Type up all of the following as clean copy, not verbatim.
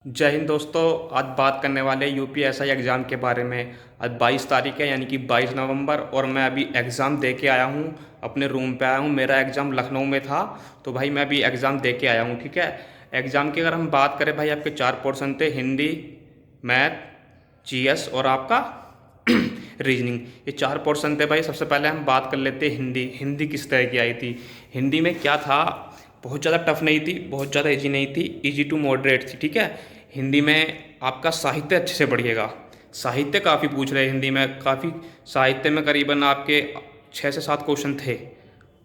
जय हिंद दोस्तों। आज बात करने वाले यूपीएसआई एग्ज़ाम के बारे में। आज 22 तारीख है यानी कि 22 नवंबर और मैं अभी एग्ज़ाम दे के आया हूँ। अपने रूम पे आया हूँ। मेरा एग्ज़ाम लखनऊ में था तो भाई मैं अभी एग्ज़ाम दे के आया हूँ। ठीक है। एग्ज़ाम की अगर हम बात करें भाई, आपके 4 पोर्शन थे, हिंदी, मैथ, जीएस और आपका रीजनिंग। ये 4 पोर्शन थे भाई। सबसे पहले हम बात कर लेते हैं हिंदी। हिंदी किस तरह की आई थी। हिंदी में क्या था, बहुत ज़्यादा टफ नहीं थी, बहुत ज़्यादा इजी नहीं थी, इजी टू मॉडरेट थी। ठीक है। हिंदी में आपका साहित्य अच्छे से पढ़िएगा। साहित्य काफ़ी पूछ रहे हैं हिंदी में, काफ़ी साहित्य में करीबन आपके 6 से 7 क्वेश्चन थे।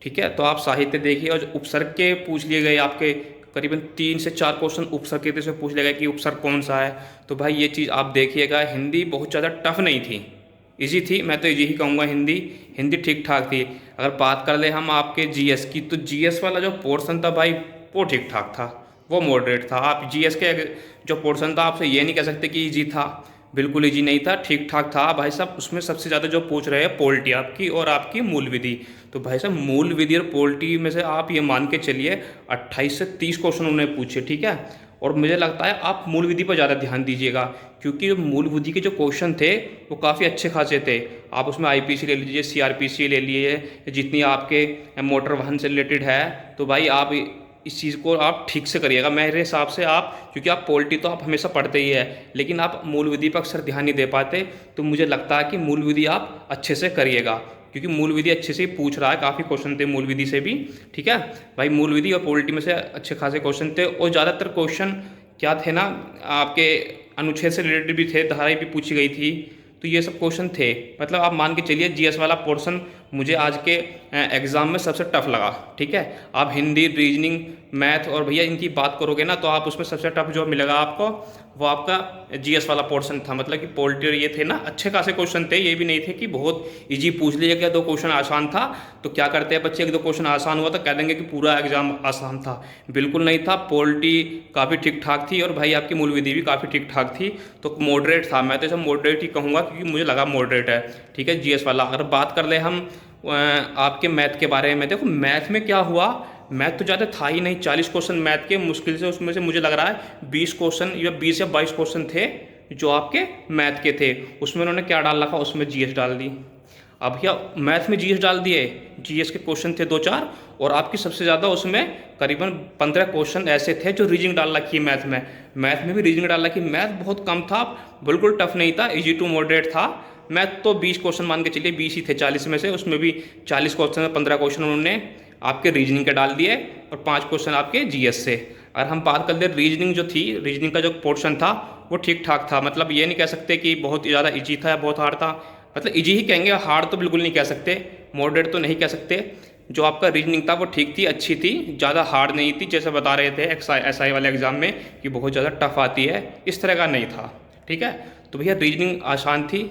ठीक है, तो आप साहित्य देखिए। और उपसर्ग के पूछ लिए गए आपके करीबन 3 से 4 क्वेश्चन उपसर्ग के से पूछ लिए गए कि उपसर्ग कौन सा है। तो भाई ये चीज़ आप देखिएगा। हिंदी बहुत ज़्यादा टफ नहीं थी, इजी थी। मैं तो इजी ही कहूँगा। हिंदी हिंदी ठीक ठाक थी। अगर बात कर ले हम आपके जीएस की, तो जीएस वाला जो पोर्शन था भाई वो ठीक ठाक था, वो मॉडरेट था। आप जीएस के जो पोर्शन था आपसे ये नहीं कह सकते कि इजी था, बिल्कुल इजी नहीं था, ठीक ठाक था भाई साहब। उसमें सबसे ज़्यादा जो पूछ रहे हैं पॉलिटी आपकी और आपकी मूल विधि। तो भाई साहब मूल विधि और पॉलिटी में से आप ये मान के चलिए 28 से 30 क्वेश्चन उन्होंने पूछे। ठीक है। और मुझे लगता है आप मूल विधि पर ज़्यादा ध्यान दीजिएगा, क्योंकि मूल विधि के जो क्वेश्चन थे वो काफ़ी अच्छे खासे थे। आप उसमें आईपीसी ले लीजिए, सीआरपीसी ले लीजिए, जितनी आपके मोटर वाहन से रिलेटेड है। तो भाई आप इस चीज़ को आप ठीक से करिएगा मेरे हिसाब से। आप क्योंकि आप पॉलिटी तो आप हमेशा पढ़ते ही है, लेकिन आप मूल विधि पर अक्सर ध्यान नहीं दे पाते। तो मुझे लगता है कि मूल विधि आप अच्छे से करिएगा, क्योंकि मूल विधि अच्छे से पूछ रहा है। काफ़ी क्वेश्चन थे मूल विधि से भी। ठीक है भाई, मूल विधि और पॉलिटी में से अच्छे खासे क्वेश्चन थे। और ज़्यादातर क्वेश्चन क्या थे ना, आपके अनुच्छेद से रिलेटेड भी थे, धाराएं भी पूछी गई थी। तो ये सब क्वेश्चन थे। मतलब आप मान के चलिए जीएस वाला पोर्शन मुझे आज के एग्ज़ाम में सबसे टफ लगा। ठीक है। आप हिंदी, रीजनिंग, मैथ और भैया इनकी बात करोगे ना, तो आप उसमें सबसे टफ जो मिलेगा आपको वो आपका जीएस वाला पोर्शन था। मतलब कि पोल्ट्री और ये थे ना, अच्छे खासे क्वेश्चन थे। ये भी नहीं थे कि बहुत इजी पूछ लिया गया, 2 क्वेश्चन आसान था। तो क्या करते हैं बच्चे, 1-2 क्वेश्चन आसान हुआ तो कह देंगे कि पूरा एग्जाम आसान था। बिल्कुल नहीं था। पोल्ट्री काफ़ी ठीक ठाक थी और भाई आपकी मूल विधि भी काफ़ी ठीक ठाक थी। तो मॉडरेट था। मैं तो इसे मॉडरेट ही कहूँगा, क्योंकि मुझे लगा मॉडरेट है। ठीक है, जीएस वाला। अगर बात कर ले हम आपके मैथ के बारे में, देखो मैथ में क्या हुआ, मैथ तो ज़्यादा था ही नहीं। 40 क्वेश्चन मैथ के मुश्किल से, उसमें से मुझे लग रहा है 20 क्वेश्चन या 20 या 22 क्वेश्चन थे जो आपके मैथ के थे। उसमें उन्होंने क्या डाल रखा, उसमें जीएस डाल दी। अब भैया मैथ में जीएस डाल दिए, जीएस के क्वेश्चन थे 2-4, और आपकी सबसे ज़्यादा उसमें करीबन 15 क्वेश्चन ऐसे थे जो रीजनिंग डाल रखी है मैथ में। मैथ में भी रीजनिंग डाल रखी। मैथ बहुत कम था, बिल्कुल टफ नहीं था, इजी टू मॉडरेट था। मैथ तो 20 क्वेश्चन मान के चलिए, 20 ही थे 40 में से। उसमें भी 40 क्वेश्चन में 15 क्वेश्चन उन्होंने आपके रीजनिंग के डाल दिए और 5 क्वेश्चन आपके जीएस से। अगर हम बात कर ले रीजनिंग जो थी, रीजनिंग का जो पोर्शन था वो ठीक ठाक था। मतलब ये नहीं कह सकते कि बहुत ज़्यादा इजी था या बहुत हार्ड था। मतलब इजी ही कहेंगे, हार्ड तो बिल्कुल नहीं कह सकते, मॉडरेट तो नहीं कह सकते। जो आपका रीजनिंग था वो ठीक थी, अच्छी थी, ज़्यादा हार्ड नहीं थी जैसे बता रहे थे एसआई वाले एग्जाम में कि बहुत ज़्यादा टफ आती है, इस तरह का नहीं था। ठीक है। तो भैया रीजनिंग आसान थी,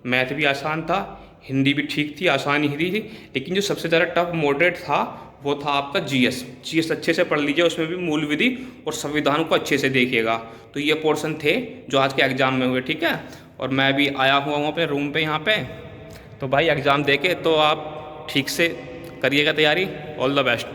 मैथ भी आसान था, हिंदी भी ठीक थी, आसान ही थी। लेकिन जो सबसे ज़्यादा टफ मॉडरेट था वो था आपका जीएस। जीएस अच्छे से पढ़ लीजिए, उसमें भी मूल विधि और संविधान को अच्छे से देखिएगा। तो ये पोर्शन थे जो आज के एग्ज़ाम में हुए। ठीक है। और मैं भी आया हुआ हूँ अपने रूम पे यहाँ पे। तो भाई एग्ज़ाम दे के तो आप ठीक से करिएगा तैयारी। All the best.